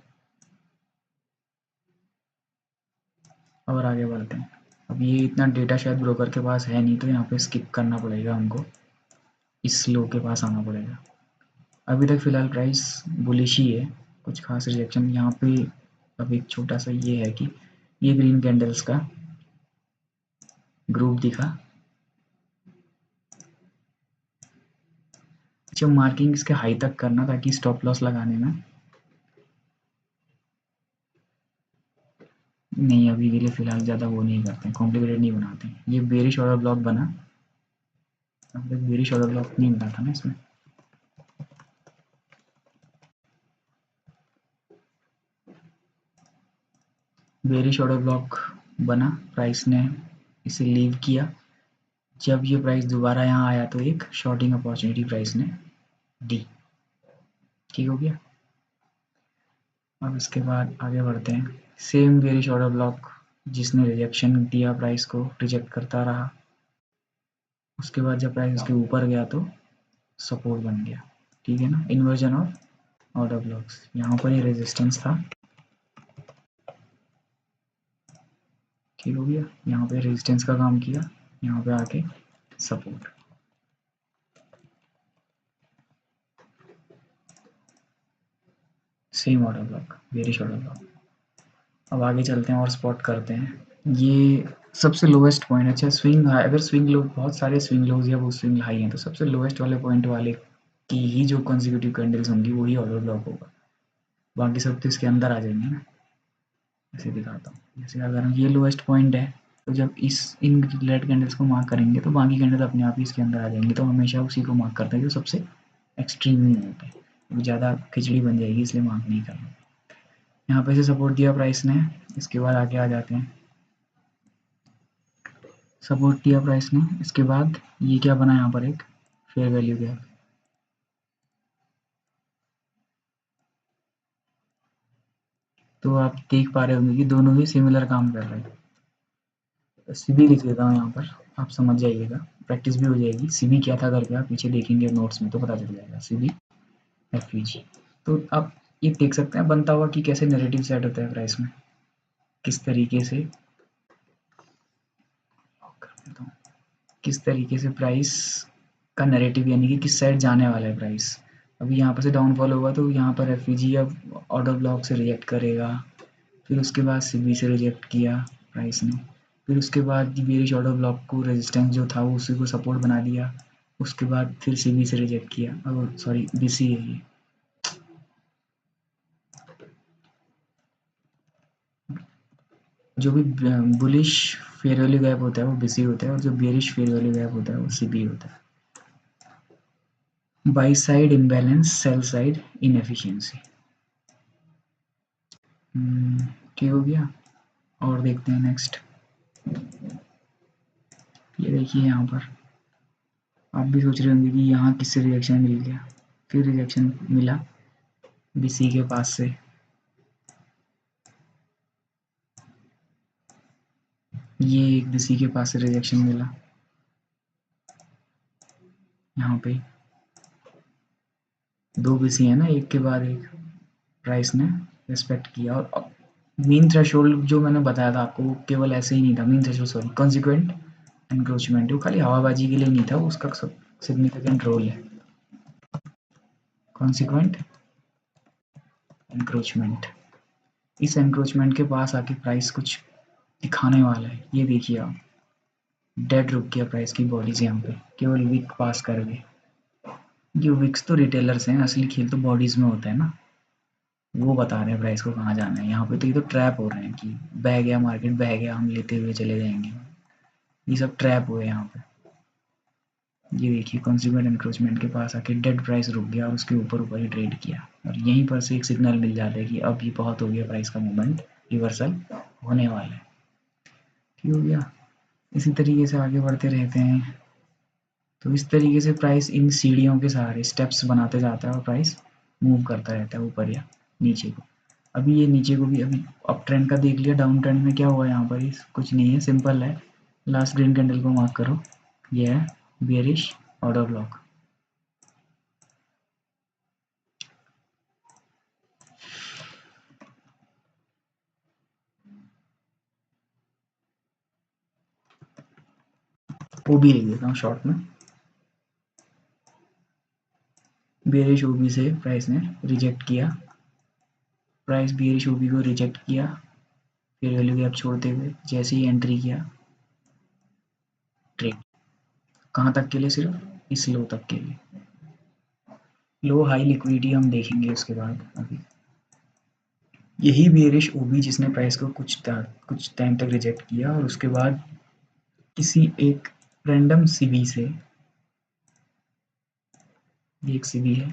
और आगे बढ़ते हैं। अब ये इतना डेटा शायद ब्रोकर के पास है नहीं, तो यहाँ पे स्किप करना पड़ेगा हमको, इस लो के पास आना पड़ेगा। अभी तक फिलहाल प्राइस बुलिश ही है, कुछ खास रिजेक्शन यहाँ पे। अब एक छोटा सा ये है कि ये ग्रीन कैंडल्स का ग्रुप दिखा, अच्छा मार्किंग इसके हाई तक करना ताकि स्टॉप लॉस लगाने में नहीं, अभी के लिए फिलहाल ज़्यादा वो नहीं करते, कॉम्प्लिकेटेड नहीं बनाते। ये बेरिश ऑर्डर ब्लॉक बना, अब तक बेरिश ऑर्डर ब्लॉक नहीं बना था ना इसमें। बेरिश ऑर्डर ब्लॉक बना, प्राइस ने इसे लीव किया। जब ये प्राइस दोबारा यहाँ आया तो एक शॉर्टिंग अपॉर्चुनिटी प्राइस ने दी, ठीक हो गया। अब इसके बाद आगे बढ़ते हैं। सेम बेरिश ऑर्डर ब्लॉक, जिसने रिजेक्शन दिया, प्राइस को रिजेक्ट करता रहा। उसके बाद जब प्राइस उसके ऊपर गया तो सपोर्ट बन गया, ठीक है ना। इन्वर्जन ऑफ ऑर्डर ब्लॉक्स, यहाँ पर ये रेजिस्टेंस था, ठीक हो गया। यहाँ पे रेजिस्टेंस का काम किया, यहाँ पे आके support, same order block, bearish order block. अब आगे चलते हैं और स्पॉट करते हैं। ये सबसे लोएस्ट पॉइंट, अच्छा स्विंग हाई, अगर स्विंग लो, बहुत सारे स्विंग लोज या वो स्विंग हाई हैं, तो सबसे लोएस्ट वाले पॉइंट वाले की ही जो कंसेक्यूटिव कैंडल्स होंगी वही ऑर्डर ब्लॉक होगा, बाकी सब तो इसके अंदर आ जाएंगे ना। ऐसे दिखाता हूँ। जैसे अगर ये लोएस्ट पॉइंट है तो जब इन रेड कैंडल्स को मार्क करेंगे तो बाकी कैंडल्स अपने आप ही इसके अंदर आ जाएंगे। तो हमेशा उसी को मार्क करता है जो सबसे एक्सट्रीम में होता है। वो ज़्यादा खिचड़ी बन जाएगी इसलिए मार्क नहीं करना। यहाँ पे से सपोर्ट दिया प्राइस ने, इसके बाद आगे आ जाते हैं। सपोर्ट दिया प्राइस ने, इसके बाद ये क्या बना यहाँ पर एक फेयर वैल्यू गैप। तो आप देख पा रहे होंगे कि दोनों ही सिमिलर काम कर रहे हैं। सीबी लिख देता हूँ यहाँ पर, आप समझ जाइएगा, प्रैक्टिस भी हो जाएगी। सीबी क्या था करके आप पीछे देखेंगे नोट्स में तो पता चल जाएगा। CB FVG. तो आप ये देख सकते हैं बनता हुआ कि कैसे नैरेटिव सेट होता है प्राइस में, किस तरीके से प्राइस का नैरेटिव, यानी कि किस साइड जाने वाला है प्राइस। अभी यहाँ पर से डाउनफॉल होगा तो यहाँ पर एफवीजी अब ऑर्डर ब्लॉक से रिजेक्ट करेगा, फिर उसके बाद सीबी से रिजेक्ट किया प्राइस ने, फिर उसके बाद बेरिश ऑर्डर ब्लॉक को रेजिस्टेंस जो था वो उसी को सपोर्ट बना दिया, उसके बाद फिर सीबी से रिजेक्ट किया। और सॉरी बीसी है ये। जो भी बुलिश फेयर वैल्यू गैप होता है वो बीसी होता है, और जो बेरिश फेयर वैल्यू गैप होता है वो सीबी होता है। By side imbalance, sell side inefficiency. ठीक हो गया। और देखते हैं नेक्स्ट। ये देखिए यहाँ पर आप भी सोच रहे होंगे कि यहाँ किससे रिजेक्शन मिल गया। फिर रिजेक्शन मिला बीसी के पास से। ये एक बीसी के पास से रिजेक्शन मिला यहाँ पे। दो बीसी है ना, एक के बाद एक प्राइस ने रिस्पेक्ट किया। और मीन थ्रेशोल्ड जो मैंने बताया था आपको वो केवल ऐसे ही नहीं था। Mean threshold sorry consequent encroachment, वो खाली हवाबाजी के लिए नहीं था, उसका सिग्निफिकेंट रोल है। कॉन्सिक्वेंट एनक्रोचमेंट, इस एनक्रोचमेंट के पास आके प्राइस कुछ दिखाने वाला है। ये देखिए आप, डेड रुक गया प्राइस की बॉडीज यहाँ पे, केवल विक पास कर गए। ये विक्स तो रिटेलर्स हैं, असली खेल तो बॉडीज में होता है ना। वो बता रहे हैं प्राइस को कहाँ जाना है। यहाँ पे तो ये तो ट्रैप हो रहे हैं कि बह गया मार्केट, बह गया, हम लेते हुए चले जाएंगे। ये सब ट्रैप हुए यहाँ पे। ये देखिए कॉन्ज्यूमर एनक्रोचमेंट के पास आके डेड प्राइस रुक गया और उसके ऊपर ऊपर ही ट्रेड किया, और यहीं पर से एक सिग्नल मिल जाता है कि अब ये बहुत हो गया, प्राइस का मूवमेंट रिवर्सल होने वाला है। ठीक हो गया। इसी तरीके से आगे बढ़ते रहते हैं। तो इस तरीके से प्राइस इन सीढ़ियों के सहारे स्टेप्स बनाते जाता है और प्राइस मूव करता रहता है ऊपर या नीचे को। अभी ये नीचे को भी अभी अप ट्रेंड का देख लिया, डाउन ट्रेंड में क्या हुआ यहाँ पर कुछ नहीं है, सिंपल है। लास्ट ग्रीन कैंडल को मार्क करो, ये है बेरिश ऑर्डर ब्लॉक। वो भी लिख देता हूँ शॉर्ट में। बेरिश ओबी से प्राइस ने रिजेक्ट किया, प्राइस बेरिश ओबी को रिजेक्ट किया, फिर वैल्यू गैप छोड़ते हुए जैसे ही एंट्री किया ट्रेड। कहाँ तक के लिए? सिर्फ इस लो तक के लिए। लो हाई लिक्विडिटी हम देखेंगे उसके बाद। अभी यही बेरिश ओबी जिसने प्राइस को कुछ टाइम तक रिजेक्ट किया और उसके बाद किसी एक रैंडम सीबी से, ये एक सीबी है,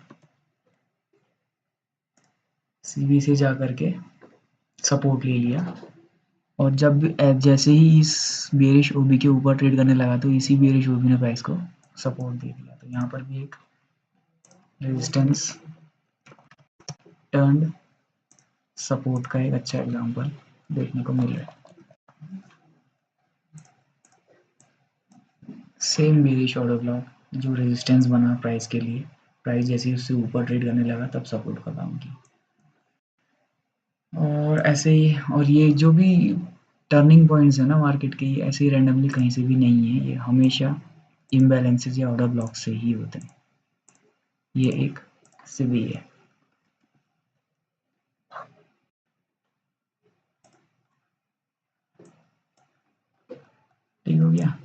सीबी से जा करके सपोर्ट ले लिया। और जब जैसे ही इस बेरिश ओबी के ऊपर ट्रेड करने लगा तो इसी बेरिश ओबी ने प्राइस को सपोर्ट दे दिया। तो यहाँ पर भी एक रेजिस्टेंस टर्न्ड सपोर्ट का एक अच्छा एग्जांपल देखने को मिल रहा है। सेम बेरिश ऑर्डर ब्लॉक जो रेजिस्टेंस बना प्राइस के लिए, प्राइस जैसे ही उससे ऊपर ट्रेड करने लगा तब सपोर्ट का काम किया। और ऐसे ही, और ये जो भी टर्निंग पॉइंट्स है ना मार्केट के, ये ऐसे ही रैंडमली कहीं से भी नहीं है, ये हमेशा इम्बैलेंसेस या ऑर्डर ब्लॉक से ही होते हैं। ये एक सीबी है। ठीक हो गया।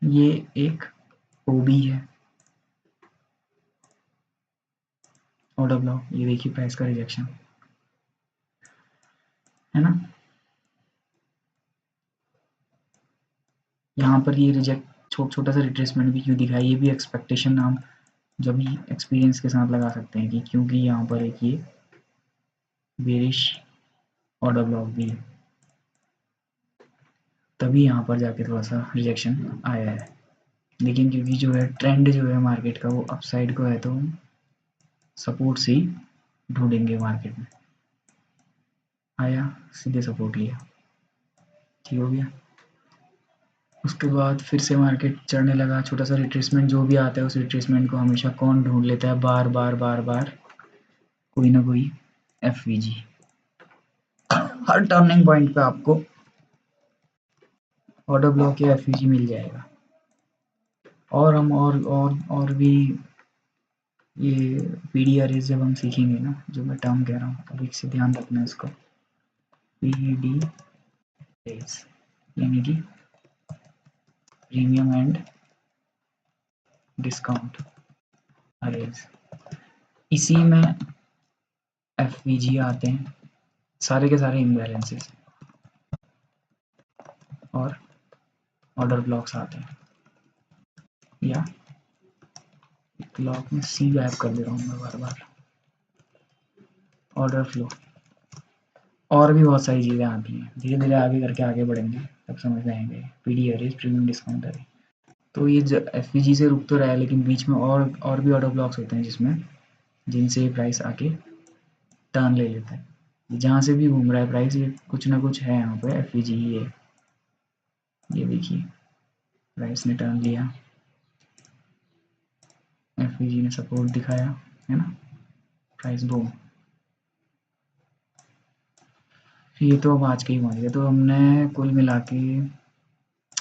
ये एक ओबी है, ऑर्डर ब्लॉक। ये देखिए प्राइस का रिजेक्शन है ना। यहाँ पर ये रिजेक्ट छोटा सा रिट्रेसमेंट भी क्यों दिखा है, ये भी एक्सपेक्टेशन हम जब भी एक्सपीरियंस के साथ लगा सकते हैं कि क्योंकि यहाँ पर एक ये बेरिश ऑर्डर ब्लॉक भी है, तभी यहाँ पर जाके थोड़ा सा रिजेक्शन आया है। लेकिन क्योंकि जो है ट्रेंड जो है मार्केट का वो अपसाइड को है, तो सपोर्ट से ही ढूंढेंगे मार्केट में। आया, सीधे सपोर्ट लिया, ठीक हो गया। उसके बाद फिर से मार्केट चढ़ने लगा, छोटा सा रिट्रेसमेंट जो भी आता है उस रिट्रेसमेंट को हमेशा कौन ढूंढ लेता है, बार बार बार बार कोई ना कोई एफवीजी। हर टर्निंग पॉइंट पे आपको ऑर्डर ब्लॉक या एफवीजी मिल जाएगा। और हम और भी ये पीडी अरेज जब हम सीखेंगे ना, जो मैं टर्म कह रहा हूँ अभी से ध्यान रखना है इसको, पीडी अरेज यानी कि प्रीमियम एंड डिस्काउंट अरेज, इसी में एफवीजी आते हैं, सारे के सारे इम्बैलेंसेस और ऑर्डर ब्लॉक्स आते हैं। या ब्लॉक में सी गैप कर दे रहा हूँ मैं बार बार, ऑर्डर फ्लो, और भी बहुत सारी चीज़ें आती हैं, धीरे धीरे आगे करके आगे बढ़ेंगे तब समझ में आएंगे। PD arrays, premium discount arrays, तो ये एफवीजी से रुक तो रहा है, लेकिन बीच में और भी ऑर्डर ब्लॉक्स होते हैं जिसमें जिनसे प्राइस आके टर्न ले लेता है। जहाँ से भी घूम रहा है प्राइस, ये कुछ ना कुछ है यहाँ पे एफवीजी ही है। ये देखिए प्राइस ने टर्न लिया, एफवीजी ने सपोर्ट दिखाया, है ना, प्राइस बूम। ये तो अब आज के ही पहुँच गया, तो हमने कुल मिला के,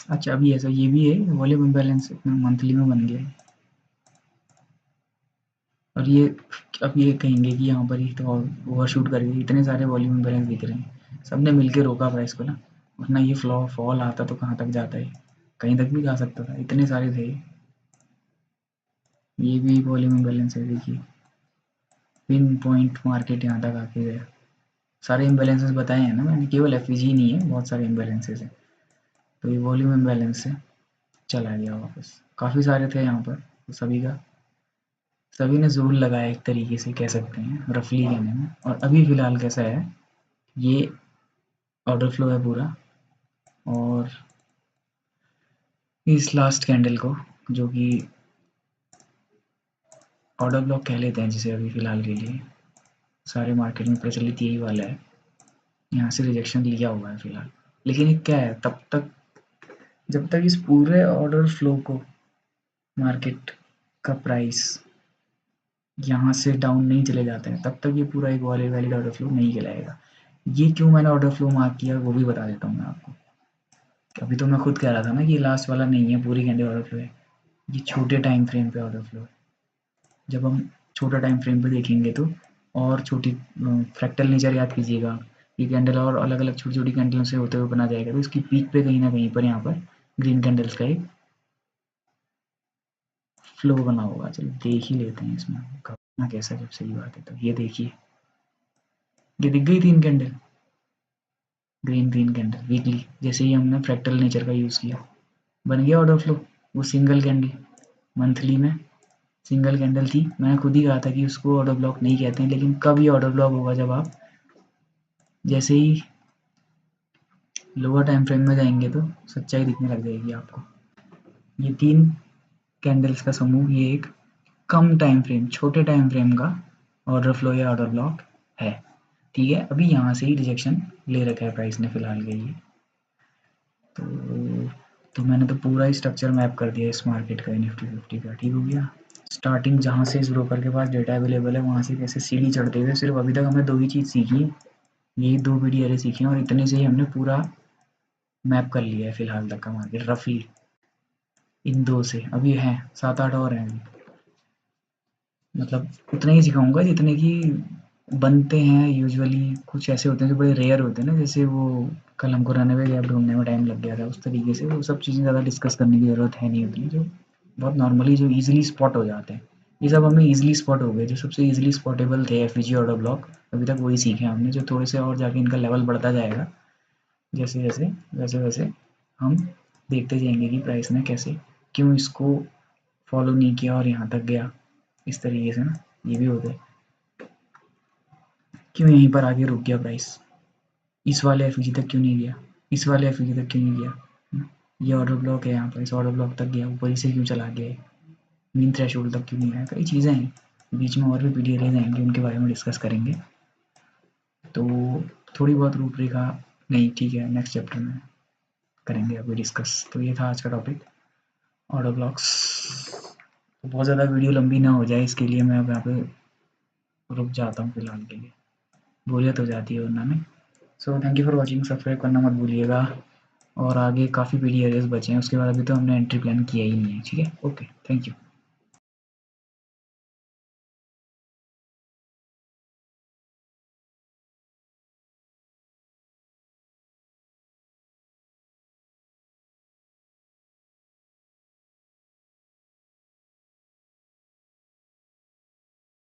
अच्छा अभी ऐसा ये भी है वॉल्यूम इम्बैलेंस इतना मंथली में बन गया है। और ये अब ये कहेंगे कि यहाँ पर ही तो ओवरशूट करके इतने सारे वॉल्यूम इम्बैलेंस दिख रहे हैं, सबने मिलके रोका प्राइस को ना, वरना ये फॉल आता तो कहाँ तक जाता है, कहीं तक भी जा सकता था, इतने सारे थे। ये भी वॉल्यूम इम्बैलेंस है, देखिए पिन पॉइंट मार्केट यहाँ तक आके गया। सारे इम्बैलेंसेस बताए हैं ना मैंने, केवल एफईजी नहीं है, बहुत सारे इम्बैलेंसेस हैं। तो ये वॉल्यूम इम्बैलेंस से चला गया वापस, काफ़ी सारे थे यहाँ पर, तो सभी ने जोर लगाया एक तरीके से कह सकते हैं रफली कहने में। और अभी फ़िलहाल कैसा है, ये ऑर्डर फ्लो है पूरा, और इस लास्ट कैंडल को जो कि ऑर्डर ब्लॉक कह लेते हैं जिसे अभी फ़िलहाल के लिए, सारे मार्केट में प्रचलित यही वाला है, यहाँ से रिजेक्शन लिया हुआ है फ़िलहाल। लेकिन ये क्या है, तब तक जब तक इस पूरे ऑर्डर फ्लो को मार्केट का प्राइस यहाँ से डाउन नहीं चले जाते हैं, तब तक ये पूरा एक वैलिड ऑर्डर फ्लो नहीं कहलाएगा। ये क्यों मैंने ऑर्डर फ्लो मार्क किया वो भी बता देता हूँ मैं आपको। अभी तो मैं खुद कह रहा था ना कि ये लास्ट वाला नहीं है, पूरी कैंडल ऑर्डर फ्लो है, ये छोटे टाइम फ्रेम पे ऑर्डर फ्लो है। जब हम छोटा टाइम फ्रेम पे देखेंगे तो और छोटी फ्रैक्टल नेचर याद कीजिएगा, ये कैंडल और अलग अलग छोटी छोटी कैंडलों से होते हुए बना जाएगा, तो इसकी पीक पे कहीं ना कहीं पर यहाँ पर ग्रीन कैंडल्स का एक फ्लो बना होगा। चलो देख ही लेते हैं इसमें करना कैसा, जब सही बात है तो। ये देखिए, ये दिख गई 3 candle, green green candle weekly, जैसे ही हमने फ्रैक्टल नेचर का यूज़ किया बन गया ऑर्डर फ्लो। वो सिंगल कैंडल मंथली में सिंगल कैंडल थी, मैंने खुद ही कहा था कि उसको ऑर्डर ब्लॉक नहीं कहते हैं, लेकिन कब ये ऑर्डर ब्लॉक होगा, जब आप जैसे ही लोअर टाइम फ्रेम में जाएंगे तो सच्चाई दिखने लग जाएगी आपको। ये 3 कैंडल्स का समूह, ये एक कम टाइम फ्रेम, छोटे टाइम फ्रेम का ऑर्डर फ्लो या ऑर्डर ब्लॉक है, ठीक है। अभी यहाँ से ही रिजेक्शन ले रखा है प्राइस ने फिलहाल के लिए, तो मैंने तो पूरा ही स्ट्रक्चर मैप कर दिया इस मार्केट का, निफ्टी 50 का, ठीक हो गया। स्टार्टिंग जहाँ से इस ब्रोकर के पास डेटा अवेलेबल है वहाँ से कैसे सीढ़ी चढ़ते हुए, सिर्फ अभी तक हमने 2 ही चीज़ सीखी है, यही 2 पीडी अरे सीखे हैं, और इतने से ही हमने पूरा मैप कर लिया है फिलहाल तक का मार्केट रफली। इन 2 से अभी हैं 7-8 और हैं अभी, मतलब उतने ही सिखाऊंगा जितने की बनते हैं यूजुअली। कुछ ऐसे होते हैं जो बड़े रेयर होते हैं ना, जैसे वो कल हमको रनअवे गैप ढूंढने में टाइम लग गया था, उस तरीके से वो सब चीज़ें ज़्यादा डिस्कस करने की ज़रूरत है नहीं उतनी, जो बहुत नॉर्मली जो ईजिली स्पॉट हो जाते हैं। ये सब हमें ईजिली स्पॉट हो गए, जो सबसे ईजिली स्पॉटेबल थे एफईजी ऑर्डर ब्लॉक, अभी तक वही सीखे हमने। जो थोड़े से और जाके इनका लेवल बढ़ता जाएगा जैसे जैसे वैसे वैसे हम देखते जाएंगे कि प्राइस ने कैसे क्यों इसको फॉलो नहीं किया और यहाँ तक गया, इस तरीके से ना, ये भी होता है। क्यों यहीं पर आके रुक गया प्राइस, इस वाले एफईजी तक क्यों नहीं गया, इस वाले एफईजी तक क्यों नहीं गया, ये ऑर्डर ब्लॉक है, यहाँ पर इस ऑर्डर ब्लॉक तक गया, ऊपर ही से क्यों चला गया, मीन थ्रेशोल्ड तक क्यों नहीं आया, कई चीज़ें हैं। बीच में और भी पीडी एरियाज आएंगे, उनके बारे में डिस्कस करेंगे। तो थोड़ी बहुत रूपरेखा नहीं, ठीक है, नेक्स्ट चैप्टर में करेंगे अभी डिस्कस। तो ये था आज का टॉपिक, ऑर्डर ब्लॉक्स। तो बहुत ज़्यादा वीडियो लंबी ना हो जाए, इसके लिए मैं अब यहाँ पे रुक जाता हूँ फिलहाल के लिए, बोरियत हो जाती है वरना में। So thank you for watching, subscribe करना मत भूलिएगा। और आगे काफ़ी पीडी एरियाज बचे हैं, उसके बाद अभी तो हमने एंट्री प्लान किया ही नहीं है, ठीक है, ओके, थैंक यू।